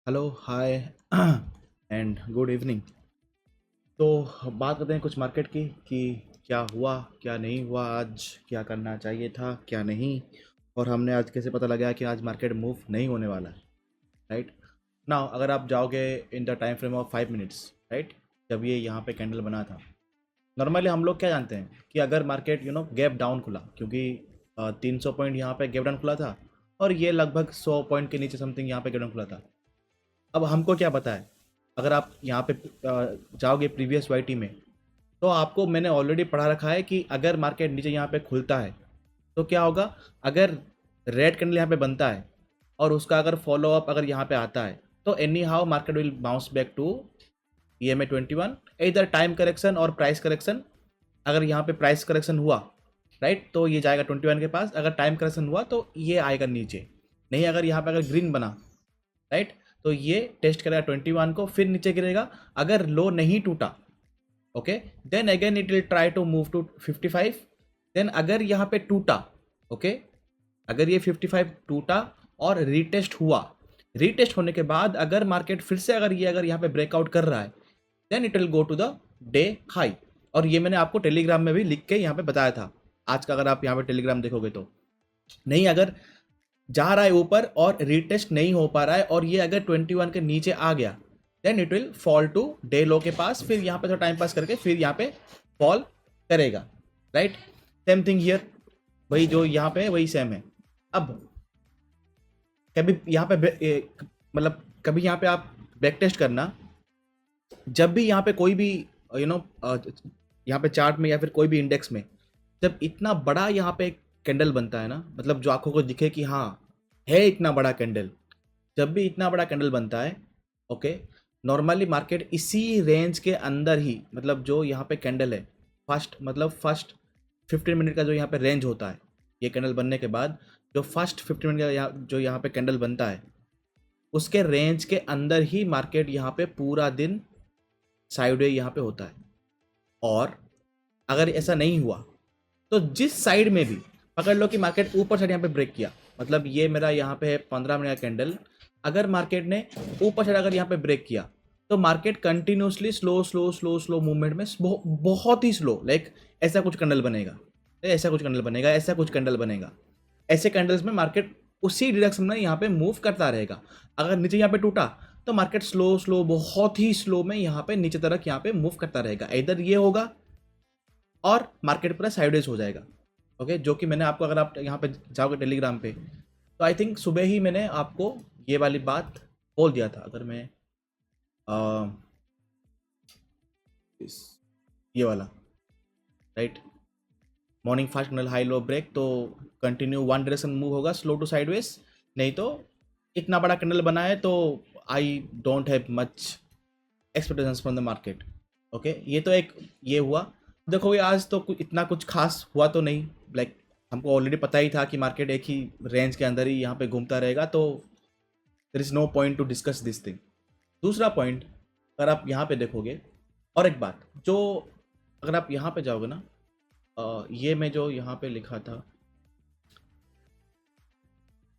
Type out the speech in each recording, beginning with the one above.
Hello hi and good evening. तो बात करते हैं कुछ मार्केट की कि क्या हुआ क्या नहीं हुआ आज, क्या करना चाहिए था क्या नहीं, और हमने आज कैसे पता लगा कि आज मार्केट मूव नहीं होने वाला है। राइट नाउ अगर आप जाओगे in the time frame of 5 minutes, right, जब ये यहाँ पे कैंडल बना था, नॉर्मली हम लोग क्या जानते हैं कि अगर मार्केट गैप डाउन खुला, क्योंकि 300 पॉइंट यहाँ पे गैप डाउन खुला था और ये लगभग 100 पॉइंट के नीचे समथिंग यहाँ पे गैप डाउन खुला था। अब हमको क्या पता है, अगर आप यहाँ पे जाओगे प्रीवियस वाई टी में, तो आपको मैंने ऑलरेडी पढ़ा रखा है कि अगर मार्केट नीचे यहाँ पे खुलता है तो क्या होगा। अगर रेड कैंडल यहाँ पे बनता है और उसका अगर फॉलो अप अगर यहाँ पे आता है, तो anyhow market will bounce back to EMA 21, इधर टाइम करेक्शन और प्राइस करेक्शन। अगर यहाँ पे प्राइस करेक्शन हुआ, राइट, तो ये जाएगा 21 के पास। अगर टाइम करेक्शन हुआ तो ये आएगा नीचे। नहीं, अगर यहाँ पे अगर ग्रीन बना, राइट, तो ये टेस्ट करेगा 21 को, फिर नीचे गिरेगा। अगर लो नहीं टूटा, okay, then again it will try to move to 55। देन अगर यहाँ पे टूटा, ओके, अगर ये 55 टूटा और रीटेस्ट हुआ, रीटेस्ट होने के बाद अगर मार्केट फिर से अगर यहाँ पे ब्रेकआउट कर रहा है, then it will go to the day high. और ये मैंने आपको टेलीग्राम में भी लिख के यहाँ पे बताया था आज का, अगर आप यहाँ पे टेलीग्राम देखोगे तो। नहीं, अगर जा रहा है ऊपर और रीटेस्ट नहीं हो पा रहा है और ये अगर 21 के नीचे आ गया, then it will fall to day low के पास, फिर यहाँ पे थोड़ा टाइम पास करके फिर यहाँ पे फॉल करेगा। राइट, सेम थिंग हियर, वही जो यहाँ पे वही सेम है। अब कभी यहाँ पे मतलब कभी यहाँ पे आप बैक टेस्ट करना, जब भी यहाँ पे कोई भी यू नो यहाँ पे चार्ट में या फिर कोई भी इंडेक्स में जब इतना बड़ा यहाँ पे कैंडल बनता है ना, मतलब जो आंखों को दिखे कि हाँ है इतना बड़ा कैंडल, जब भी इतना बड़ा कैंडल बनता है, ओके, नॉर्मली मार्केट इसी रेंज के अंदर ही, मतलब जो यहाँ पे कैंडल है फर्स्ट 15 मिनट का जो यहाँ पे रेंज होता है, ये कैंडल बनने के बाद जो फर्स्ट 15 मिनट का जो यहाँ पे कैंडल बनता है, उसके रेंज के अंदर ही मार्केट यहाँ पे पूरा दिन साइडवे यहाँ पे होता है। और अगर ऐसा नहीं हुआ तो जिस साइड में भी पकड़ लो कि मार्केट ऊपर साइड यहाँ पे ब्रेक किया, मतलब ये मेरा यहाँ पे है 15 मिनट का कैंडल, अगर मार्केट ने ऊपर साइड अगर यहाँ पे ब्रेक किया, तो market continuously slow slow slow slow movement में बहुत ही स्लो, लाइक ऐसा कुछ कैंडल बनेगा, ऐसा कुछ कैंडल बनेगा, ऐसा कुछ कैंडल बनेगा। ऐसे कैंडल्स में मार्केट उसी डायरेक्शन में यहाँ पे मूव करता रहेगा। अगर नीचे यहाँ पे टूटा तो मार्केट स्लो स्लो बहुत ही स्लो में यहाँ पे नीचे तरफ यहाँ पे मूव करता रहेगा। इधर ये होगा और मार्केट पूरा साइडवेज हो जाएगा। ओके, जो कि मैंने आपको, अगर आप यहाँ पे जाओगे टेलीग्राम पे, तो आई थिंक सुबह ही मैंने आपको ये वाली बात बोल दिया था। अगर मैं ये वाला, right, morning fast candle high low break, तो कंटिन्यू वन डायरेक्शन मूव होगा स्लो टू साइडवेज। नहीं तो इतना बड़ा कैंडल बना है तो I don't have much expectations from the market. Okay, ये तो एक ये हुआ। देखो ये आज तो इतना कुछ खास हुआ तो नहीं, लाइक हमको ऑलरेडी पता ही था कि मार्केट एक ही रेंज के अंदर ही यहाँ पे घूमता रहेगा, तो there is no point to discuss this thing. दूसरा पॉइंट, अगर आप यहाँ पे देखोगे, और एक बात जो, अगर आप यहाँ पे जाओगे ना, ये मैं जो यहाँ पे लिखा था,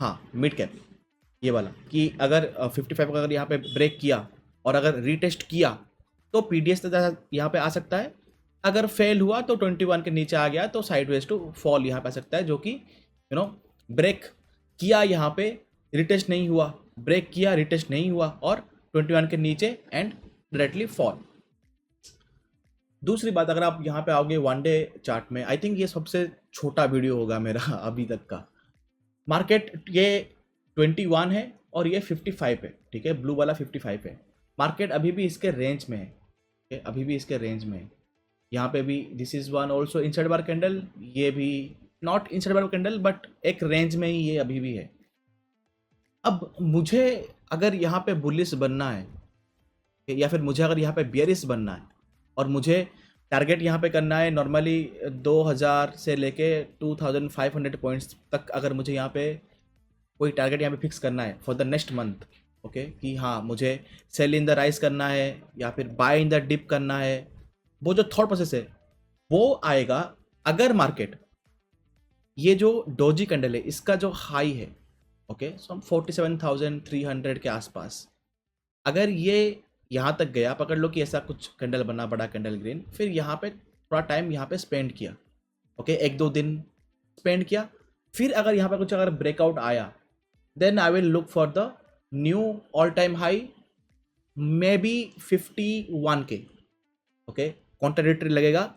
हाँ, मिड कैप, ये वाला, कि अगर 55 का अगर यहाँ पे ब्रेक किया और अगर रीटेस्ट किया तो PDS यहाँ पे आ सकता है। अगर फेल हुआ तो 21 के नीचे आ गया तो साइडवेज टू फॉल यहाँ पे आ सकता है, जो कि ब्रेक किया यहाँ पे, रिटेस्ट नहीं हुआ, ब्रेक किया रिटेस्ट नहीं हुआ और 21 के नीचे एंड डायरेक्टली फॉल। दूसरी बात, अगर आप यहाँ पे आओगे वन डे चार्ट में, आई थिंक ये सबसे छोटा वीडियो होगा मेरा अभी तक का। मार्केट ये 21 है और ये 55 है, ठीक है, ब्लू वाला 55 है। मार्केट अभी भी इसके रेंज में है, ठीक है, अभी भी इसके रेंज में है। यहाँ पे भी this is one also inside bar candle, ये भी not inside bar candle but एक रेंज में ही ये अभी भी है। अब मुझे अगर यहाँ पे बुलिश बनना है या फिर मुझे अगर यहाँ पे बियरिश बनना है और मुझे टारगेट यहाँ पे करना है नॉर्मली 2000 से लेके 2500 पॉइंट्स तक, अगर मुझे यहाँ पे कोई टारगेट यहाँ पे फिक्स करना है for the next month, okay, कि हाँ मुझे सेल इन द राइज करना है या फिर बाय इन द डिप करना है, वो जो थॉट प्रोसेस है वो आएगा अगर मार्केट ये जो डोजी कैंडल है इसका जो हाई है, ओके, सो 47,300 के आसपास, अगर ये यहाँ तक गया, पकड़ लो कि ऐसा कुछ कैंडल बना, बड़ा कैंडल ग्रीन, फिर यहाँ पे थोड़ा टाइम यहाँ पे स्पेंड किया, ओके, 1-2 दिन स्पेंड किया, फिर अगर यहाँ पे कुछ अगर ब्रेकआउट आया, then I will look for the new all time high, may be 51K, okay. Contradictory लगेगा,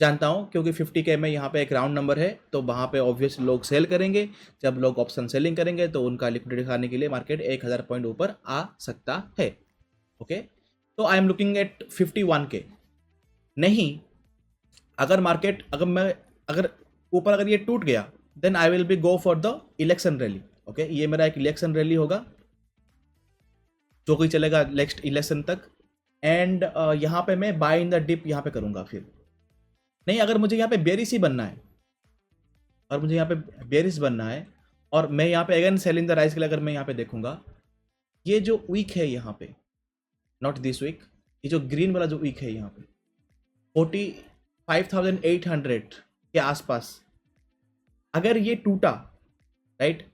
जानता हूँ, क्योंकि 50K में यहाँ पे एक राउंड नंबर है, तो वहाँ पे ऑब्वियस लोग सेल करेंगे। जब लोग ऑप्शन सेलिंग करेंगे तो उनका लिक्विडिटी दिखाने के लिए मार्केट 1000 पॉइंट ऊपर आ सकता है, ओके। तो I am looking at 51K। नहीं, अगर मार्केट अगर ऊपर अगर ये टूट गया, then I will be go for the election rally, okay. ये मेरा एक इलेक्शन रैली होगा जो कि चलेगा नेक्स्ट इलेक्शन तक, एंड यहाँ पे मैं बाय इन द डिप यहाँ पे करूँगा। फिर नहीं, अगर मुझे यहाँ पे बेरिश ही बनना है, और मुझे यहाँ पे बेरिश बनना है, और मैं यहाँ पे again sell in the rise के लिए अगर मैं यहाँ पे देखूंगा, ये जो वीक है यहाँ पे, नॉट दिस वीक, ये जो ग्रीन वाला जो वीक है यहाँ पे 45,800 के आसपास, अगर ये टूटा, राइट,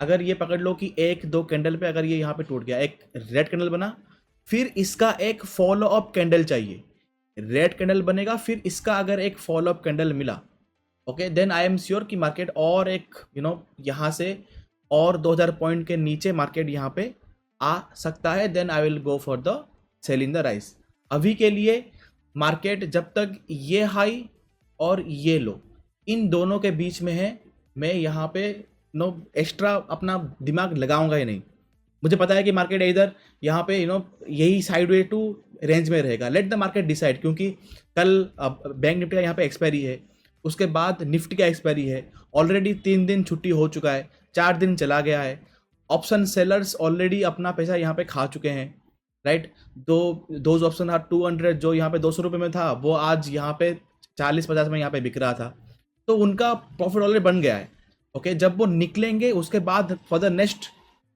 अगर ये पकड़ लो कि 1-2 कैंडल पे अगर ये यहाँ पे टूट गया, एक रेड कैंडल बना, फिर इसका एक फॉलो अप कैंडल चाहिए, रेड कैंडल बनेगा, फिर इसका अगर एक फॉलो अप कैंडल मिला, okay, then I am sure कि मार्केट और एक यहाँ से और 2000 पॉइंट के नीचे मार्केट यहाँ पे आ सकता है। Then I will go for the sell in the rise. अभी के लिए मार्केट जब तक ये हाई और ये लो इन दोनों के बीच में है, मैं यहाँ पे एक्स्ट्रा अपना दिमाग लगाऊंगा ही नहीं। मुझे पता है कि मार्केट इधर यहाँ पे यही साइडवे टू रेंज में रहेगा। लेट द मार्केट डिसाइड, क्योंकि कल बैंक निफ्टी का यहाँ पे एक्सपायरी है, उसके बाद निफ्टी का एक्सपायरी है, ऑलरेडी 3 दिन छुट्टी हो चुका है, 4 दिन चला गया है, ऑप्शन सेलर्स ऑलरेडी अपना पैसा यहाँ पे खा चुके हैं, राइट। दोज ऑप्शन आर 200, जो यहाँ पे 200 रुपये में था, वो आज यहाँ पे 40-50 में यहाँ पे बिक रहा था, तो उनका प्रॉफिट ऑलरेडी बन गया है, ओके। जब वो निकलेंगे उसके बाद फॉर द नेक्स्ट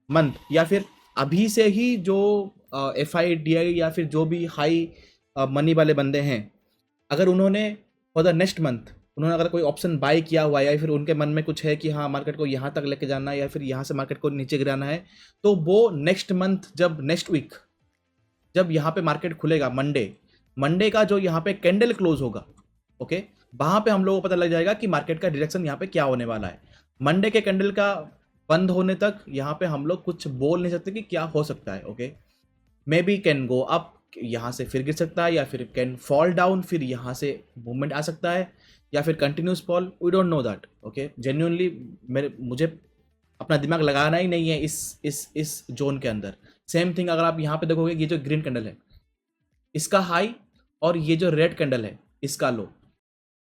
मंथ, या फिर अभी से ही जो FIDI या फिर जो भी हाई मनी वाले बंदे हैं, अगर उन्होंने फॉर द नेक्स्ट मंथ उन्होंने अगर कोई ऑप्शन बाय किया हुआ है, या फिर उनके मन में कुछ है कि हाँ मार्केट को यहाँ तक लेके जाना है, या फिर यहाँ से मार्केट को नीचे गिराना है, तो वो नेक्स्ट मंथ जब नेक्स्ट वीक जब यहाँ पे मार्केट खुलेगा, मंडे का जो यहाँ पे कैंडल क्लोज होगा, ओके, वहां पे हम लोगों को पता लग जाएगा कि मार्केट का डायरेक्शन यहाँ पे क्या होने वाला है। मंडे के कैंडल का बंद होने तक यहाँ पे हम लोग कुछ बोल नहीं सकते कि क्या हो सकता है, okay. May be can go up, यहाँ से फिर गिर सकता है, या फिर कैन फॉल डाउन, फिर यहाँ से मूवमेंट आ सकता है, या फिर continuous fall, we don't know that, okay. Genuinely मुझे अपना दिमाग लगाना ही नहीं है इस जोन के अंदर। सेम थिंग अगर आप यहाँ पे देखोगे, ये जो ग्रीन कैंडल है इसका हाई, और ये जो रेड कैंडल है इसका लो,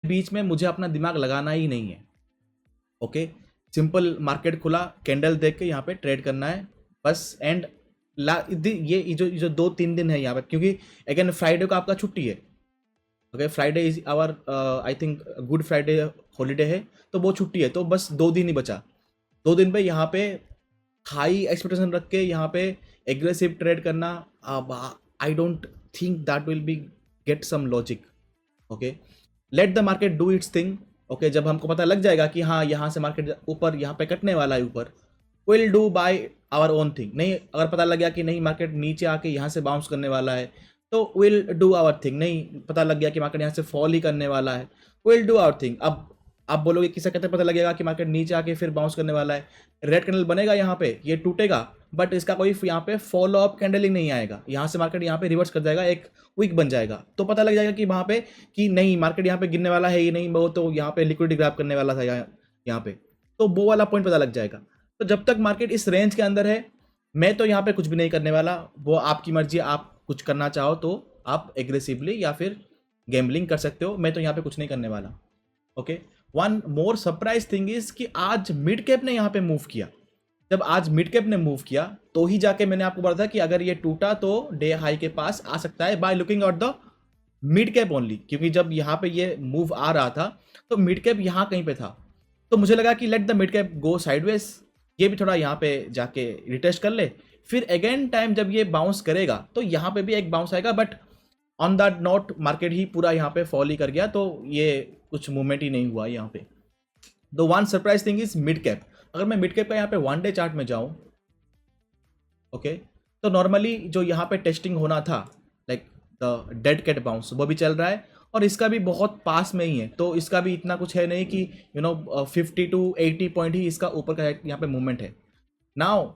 बीच में मुझे अपना दिमाग लगाना ही नहीं है, ओके। सिंपल मार्केट खुला, कैंडल देख के यहाँ पे ट्रेड करना है बस। एंड ये जो 2-3 दिन है यहाँ पे, क्योंकि अगेन फ्राइडे को आपका छुट्टी है, okay. Friday is our I think Good Friday holiday है, तो वो छुट्टी है, तो बस 2 दिन ही बचा। 2 दिन पे यहाँ पे हाई एक्सपेक्टेशन रख के यहाँ पे एग्रेसिव ट्रेड करना, I don't think that will be get some logic, okay. Let the market do its thing, okay. जब हमको पता लग जाएगा कि हाँ यहाँ से मार्केट ऊपर यहाँ पे कटने वाला है ऊपर, will do by our own thing. नहीं, अगर पता लग गया कि नहीं मार्केट नीचे आके यहाँ से बाउंस करने वाला है, तो विल डू आवर थिंग। नहीं पता लग गया कि मार्केट यहाँ से फॉल ही करने वाला है, विल डू आवर थिंग। अब आप बोलोगे किसे कहते पता लगेगा कि मार्केट नीचे आके फिर बाउंस करने वाला है, रेड कैंडल बनेगा यहाँ पे, ये टूटेगा, बट इसका कोई यहाँ पे फॉलो अप कैंडलिंग नहीं आएगा, यहाँ से मार्केट यहाँ पे रिवर्स कर जाएगा, एक वीक बन जाएगा, तो पता लग जाएगा कि वहाँ पे कि नहीं मार्केट यहाँ पे गिरने वाला है ही नहीं, वो तो यहाँ पे लिक्विडिटी ग्रैब करने वाला था यहाँ पे, तो वो वाला पॉइंट पता लग जाएगा। तो जब तक मार्केट इस रेंज के अंदर है, मैं तो यहाँ पे कुछ भी नहीं करने वाला, वो आपकी मर्जी, आप कुछ करना चाहो तो आप एग्रेसिवली या फिर गैम्बलिंग कर सकते हो, मैं तो यहाँ पे कुछ नहीं करने वाला, okay. One more surprise thing is कि आज मिड कैप ने यहाँ पे मूव किया। जब आज मिड कैप ने मूव किया तो ही जाके मैंने आपको बोला था कि अगर ये टूटा तो डे हाई के पास आ सकता है by looking out the mid cap only, क्योंकि जब यहाँ पे ये मूव आ रहा था तो मिड कैप यहाँ कहीं पे था, तो मुझे लगा कि let the mid cap go sideways, ये भी थोड़ा यहाँ पे जाके रिटेस्ट कर ले, फिर अगेन टाइम जब ये बाउंस करेगा तो यहाँ पे भी एक बाउंस आएगा, but on that note market ही पूरा यहाँ पे फॉल ही कर गया, तो ये कुछ मूवमेंट ही नहीं हुआ यहाँ पे। The one surprise thing is mid cap. अगर मैं मिड कैप का यहाँ पे 1 डे चार्ट में जाऊं, ओके, तो तो नॉर्मली जो यहाँ पे टेस्टिंग होना था, like the dead cat bounce, वो भी चल रहा है और इसका भी बहुत पास में ही है, तो इसका भी इतना कुछ है नहीं कि 50 to 80 पॉइंट ही इसका ऊपर का यहाँ पे मूवमेंट है। नाउ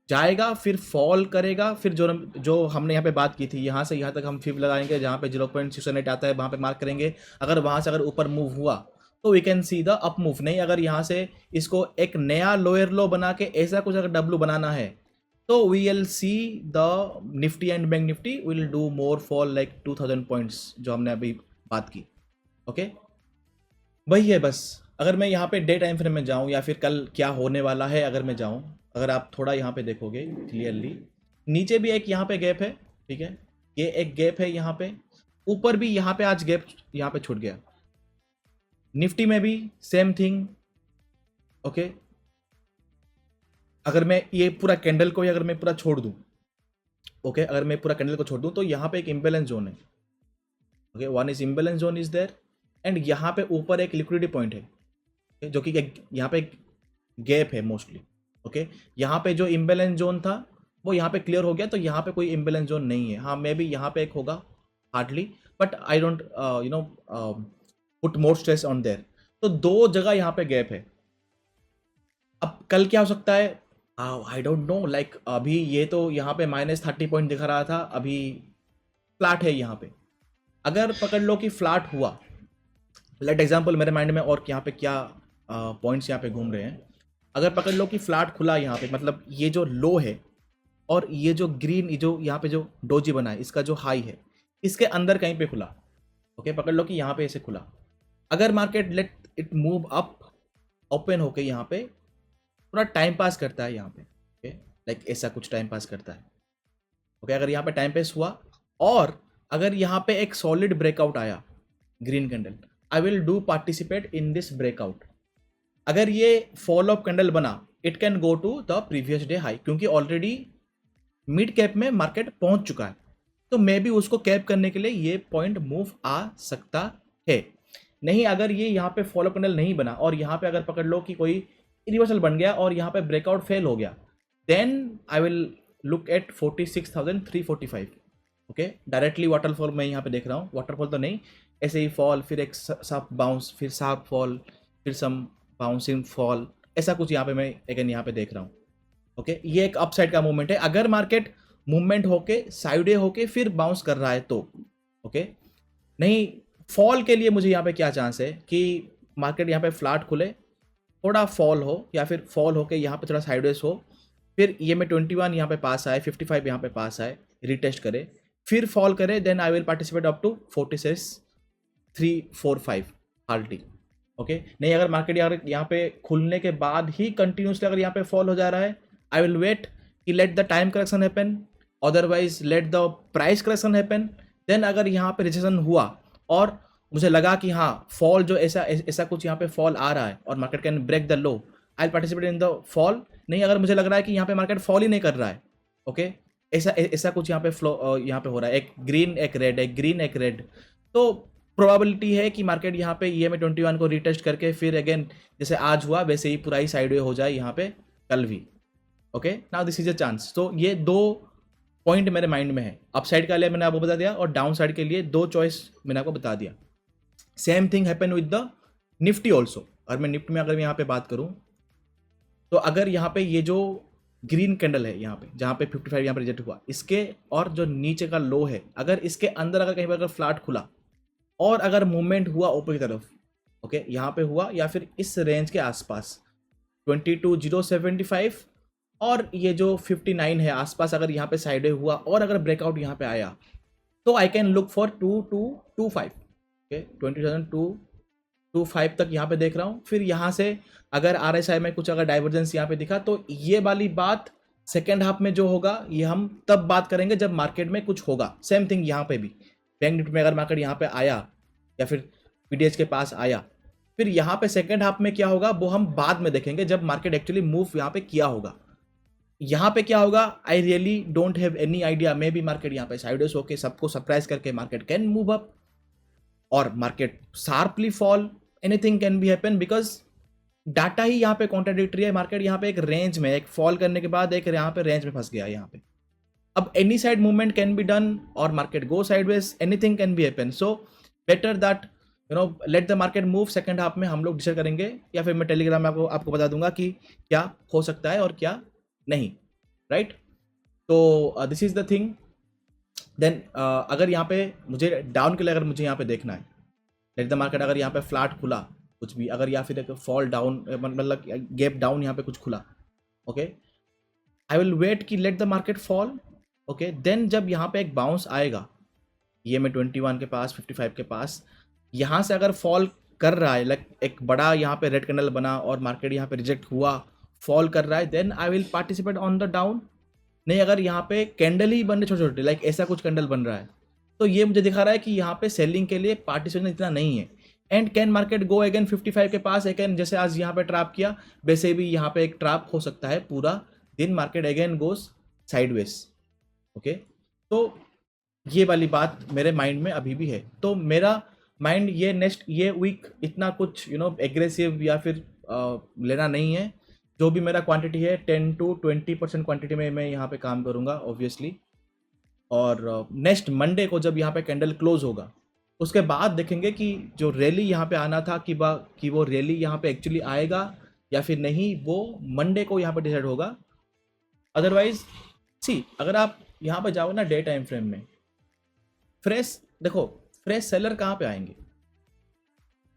जाएगा, फिर फॉल करेगा, फिर जो हमने यहाँ पे बात की थी, यहाँ से यहाँ तक हम फिब लगाएंगे, जहाँ पे 0.618 आता है वहाँ पे मार्क करेंगे। अगर वहाँ से अगर ऊपर मूव हुआ तो we can see the up move. नहीं, अगर यहाँ से इसको एक नया लोअर लो बना के ऐसा कुछ अगर डब्लू बनाना है तो we will see the Nifty and Bank Nifty will do more fall like 2000 points जो हमने अभी बात की। ओके, वही है बस। अगर मैं यहाँ पे डे टाइम फ्रेम में जाऊँ या फिर कल क्या होने वाला है अगर मैं जाऊँ, अगर आप थोड़ा यहाँ पे देखोगे क्लियरली, नीचे भी एक यहाँ पे गैप है, ठीक है, ये एक गैप है यहाँ पे, ऊपर भी यहाँ पे आज गैप यहाँ पे छूट गया। निफ्टी में भी सेम थिंग। ओके, अगर मैं ये पूरा कैंडल को अगर मैं पूरा छोड़ दूं, ओके, अगर मैं पूरा कैंडल को छोड़ दूं तो यहाँ पे एक इम्बेलेंस जोन है। Okay, one is imbalance zone is there and यहाँ पे ऊपर एक लिक्विडिटी पॉइंट है, okay, जो कि यहाँ पे एक गैप है मोस्टली। ओके, यहाँ पे जो इम्बेलेंस जोन था वो यहाँ पे क्लियर हो गया, तो यहाँ पे कोई इम्बेलेंस जोन नहीं है। हाँ, मे बी यहाँ पे एक होगा hardly, but I don't put more stress on their. तो दो जगह यहाँ पे गैप है। अब कल क्या हो सकता है, आई डोंट नो, लाइक अभी ये तो यहाँ पे -30 पॉइंट दिखा रहा था, अभी फ्लैट है यहाँ पे। अगर पकड़ लो कि फ्लैट हुआ, लेट एग्जाम्पल, मेरे माइंड में और यहाँ पे क्या पॉइंट्स यहाँ पे घूम रहे हैं। अगर पकड़ लो कि फ्लैट खुला यहाँ पे, मतलब ये जो लो है और ये जो ग्रीन जो यहाँ पे जो डोजी बना है, इसका जो हाई है, इसके अंदर कहीं पे खुला। ओके, पकड़ लो कि यहाँ पे ऐसे खुला। अगर market let it move up, open होके यहाँ पे पूरा टाइम पास करता है यहाँ पे, ओके, लाइक ऐसा कुछ टाइम पास करता है। ओके, अगर यहाँ पे टाइम पास हुआ और अगर यहाँ पे एक सॉलिड ब्रेकआउट आया green candle, I will do participate in this breakout. अगर ये फॉल ऑफ कैंडल बना, it can go to the previous day high, क्योंकि ऑलरेडी मिड कैप में मार्केट पहुंच चुका है, तो मे बी उसको कैप करने के लिए ये पॉइंट मूव आ सकता है। नहीं, अगर ये यहाँ पे फॉलो कैंडल नहीं बना और यहाँ पे अगर पकड़ लो कि कोई रिवर्सल बन गया और यहाँ पे ब्रेकआउट फेल हो गया, then I will look at 46,345। Okay, directly waterfall मैं यहाँ पे देख रहा हूँ, वाटरफॉल तो नहीं, ऐसे ही फॉल, फिर एक साफ बाउंस, फिर साफ फॉल, फिर सम बाउंसिंग फॉल, ऐसा कुछ यहाँ पे मैं अगेन यहाँ पे देख रहा हूँ। ओके, ये एक अपसाइड का मूवमेंट है। अगर मार्केट मूवमेंट होके साइडवे होके फिर बाउंस कर रहा है तो ओके। नहीं, फॉल के लिए मुझे यहाँ पे क्या चांस है कि मार्केट यहाँ पे फ्लैट खुले, थोड़ा फॉल हो, या फिर फॉल होके यहाँ पे थोड़ा साइडवेज हो, फिर ये में 21 यहाँ पे पास आए, 55 यहाँ पे पास आए, रिटेस्ट करे, फिर फॉल करे, then I will participate up to 46,345 hardly. Okay, नहीं, अगर मार्केट यहाँ पे खुलने के बाद ही कंटिन्यूसली अगर यहाँ पे फॉल हो जा रहा है, आई विल वेट कि let the time correction happen, otherwise let the price correction happen. Then अगर यहाँ पे रिसेशन हुआ और मुझे लगा कि हाँ फॉल जो ऐसा कुछ यहाँ पे फॉल आ रहा है और market can break the low, I participate in the fall. नहीं, अगर मुझे लग रहा है कि यहाँ पे मार्केट फॉल ही नहीं कर रहा है, ओके, ऐसा कुछ यहाँ पे फ्लो यहाँ पे हो रहा है, एक ग्रीन एक रेड, एक ग्रीन एक रेड, तो प्रोबेबिलिटी है कि मार्केट यहाँ पे EMA 21 को रिटेस्ट करके फिर अगेन जैसे आज हुआ वैसे ही पूरा ही साइडवे हो जाए यहाँ पे कल भी। Okay, now this is a chance. तो ये दो पॉइंट मेरे माइंड में है, अपसाइड का लिए मैंने आपको बता दिया और डाउन साइड के लिए दो चॉइस मैंने आपको बता दिया। Same thing happen with the Nifty also. और मैं निफ्टी में अगर मैं यहाँ पे बात करूँ तो अगर यहाँ पे ये जो ग्रीन कैंडल है यहाँ पे जहाँ पे 55 यहाँ पे रिजेक्ट हुआ, इसके और जो नीचे का लो है, अगर इसके अंदर अगर कहीं पर अगर फ्लैट खुला और अगर मूवमेंट हुआ ऊपर की तरफ, ओके, यहाँ पे हुआ या फिर इस रेंज के आसपास 22,075 और ये जो 59 है आसपास, अगर यहाँ पे साइड हुआ और अगर ब्रेकआउट यहाँ पे आया तो I can look for 2225, okay, 20,225 तक यहाँ पे देख रहा हूँ। फिर यहाँ से अगर RSI में कुछ अगर डाइवर्जेंस यहाँ पे दिखा तो ये वाली बात सेकेंड हाफ में जो होगा ये हम तब बात करेंगे जब मार्केट में कुछ होगा। सेम थिंग यहाँ पे भी बैंक निफ्टी में अगर मार्केट यहाँ पे आया या फिर PDH के पास आया, फिर यहाँ पे सेकेंड हाफ में क्या होगा वो हम बाद में देखेंगे जब मार्केट एक्चुअली मूव यहाँ पे किया होगा। यहाँ पे क्या होगा, I really don't have any idea. Maybe market यहाँ पे साइडवेज होके सबको सरप्राइज करके मार्केट कैन मूव अप और market sharply fall, anything can be happen because data ही यहाँ पे कॉन्ट्राडिक्टरी है। मार्केट यहाँ पे एक रेंज में, एक फॉल करने के बाद एक यहाँ पे रेंज में फंस गया यहाँ पे, अब any side movement can be done और market go sideways, anything can be happen. So better that let the market move. Second half में हम लोग डिसाइड करेंगे, या फिर मैं टेलीग्राम में आपको बता दूंगा कि क्या हो सकता है और क्या नहीं, राइट. तो this is the thing. Then अगर यहाँ पे मुझे डाउन के लिए अगर मुझे यहाँ पे देखना है, लेट द मार्केट अगर यहाँ पे फ्लैट खुला कुछ भी, अगर या फिर एक फॉल डाउन मतलब गैप डाउन यहाँ पे कुछ खुला, ओके, आई विल वेट कि let the market fall. Okay, then जब यहाँ पे एक बाउंस आएगा ये में 21 के पास 55 के पास, यहाँ से अगर फॉल कर रहा है, लाइक एक बड़ा यहाँ पे रेड कैंडल बना और मार्केट यहाँ पे रिजेक्ट हुआ, फॉल कर रहा है, then I will participate on the down. नहीं, अगर यहाँ पे कैंडल ही बन रहे छोटे छोटे, लाइक ऐसा कुछ कैंडल बन रहा है, तो ये मुझे दिखा रहा है कि यहाँ पे सेलिंग के लिए पार्टिसिपेशन इतना नहीं है. And can market go again 55 के पास अगेन, जैसे आज यहाँ पे ट्रैप किया वैसे भी यहाँ पे एक ट्रैप हो सकता है. पूरा दिन मार्केट अगेन गोस साइडवेज. ओके, तो ये वाली बात मेरे माइंड में अभी भी है. तो मेरा माइंड ये वीक इतना कुछ एग्रेसिव या फिर लेना नहीं है. जो भी मेरा क्वांटिटी है 10 to 20% क्वांटिटी में मैं यहाँ पे काम करूँगा ऑब्वियसली. और नेक्स्ट मंडे को जब यहाँ पे कैंडल क्लोज होगा, उसके बाद देखेंगे कि जो रैली यहाँ पे आना था कि वो रैली यहाँ पे एक्चुअली आएगा या फिर नहीं, वो मंडे को यहाँ पे डिसाइड होगा. अदरवाइज सी, अगर आप यहाँ पे जाओ ना डे टाइम फ्रेम में, देखो फ्रेश सेलर कहाँ पे आएंगे.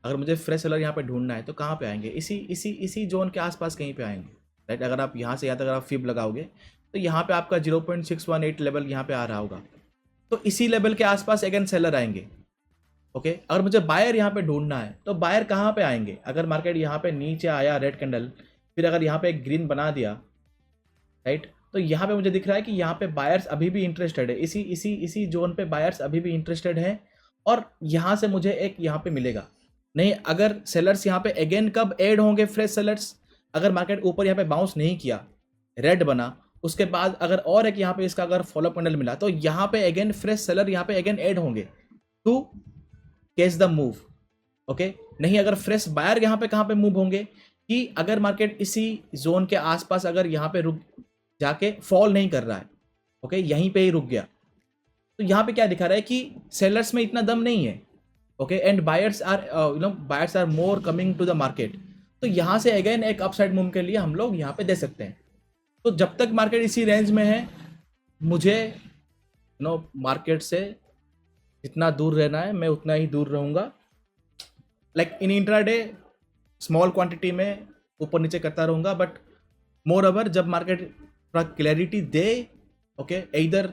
अगर मुझे फ्रेश सेलर यहाँ पे ढूंढना है तो कहाँ पे आएंगे, इसी जोन के आसपास कहीं पे आएंगे, राइट. अगर आप यहाँ से यहाँ तक अगर आप फिब लगाओगे तो यहाँ पे आपका 0.618 लेवल यहाँ पे आ रहा होगा, तो इसी लेवल के आसपास अगेन सेलर आएंगे. ओके, अगर मुझे बायर यहाँ पे ढूंढना है तो बायर कहाँ पे आएंगे. अगर मार्केट यहाँ पे नीचे आया रेड कैंडल, फिर अगर यहाँ पे एक ग्रीन बना दिया, राइट, तो यहाँ पे मुझे दिख रहा है कि यहाँ पे बायर्स अभी भी इंटरेस्टेड है, इसी जोन पे बायर्स अभी भी इंटरेस्टेड है. और यहाँ से मुझे एक यहाँ पे मिलेगा. नहीं, अगर सेलर्स यहाँ पे अगेन कब ऐड होंगे फ्रेश सेलर्स, अगर मार्केट ऊपर यहाँ पे बाउंस नहीं किया, रेड बना, उसके बाद अगर और एक यहाँ पे इसका अगर फॉलोअप कैंडल मिला, तो यहाँ पे अगेन फ्रेश सेलर यहाँ पे अगेन ऐड होंगे to catch the move. Okay, नहीं, अगर फ्रेश बायर यहाँ पे कहाँ पे मूव होंगे कि अगर मार्केट इसी जोन के आसपास अगर यहाँ पे रुक जाके फॉल नहीं कर रहा है, ओके, यहीं पे ही रुक गया, तो यहाँ पे क्या दिखा रहा है कि सेलर्स में इतना दम नहीं है. Okay, and buyers are more coming to the market. तो यहाँ से अगेन एक अपसाइड मूव के लिए हम लोग यहाँ पे दे सकते हैं. तो जब तक मार्केट इसी रेंज में है, मुझे मार्केट से जितना दूर रहना है मैं उतना ही दूर रहूँगा. Like in intraday small quantity में ऊपर नीचे करता रहूँगा, बट मोर ओवर जब मार्केट थोड़ा क्लैरिटी दे, ओके, इधर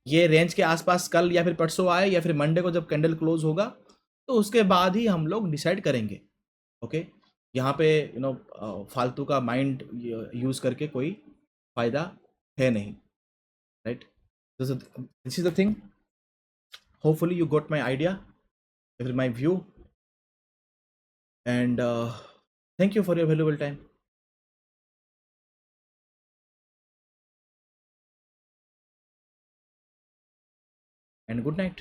ये रेंज के आसपास कल या फिर परसों आए या फिर मंडे को जब कैंडल क्लोज होगा, तो उसके बाद ही हम लोग डिसाइड करेंगे. ओके, यहाँ पे फालतू का माइंड यूज़ करके कोई फ़ायदा है नहीं, right. This is the thing. Hopefully you got my idea, my view, and thank you for your valuable time. And good night.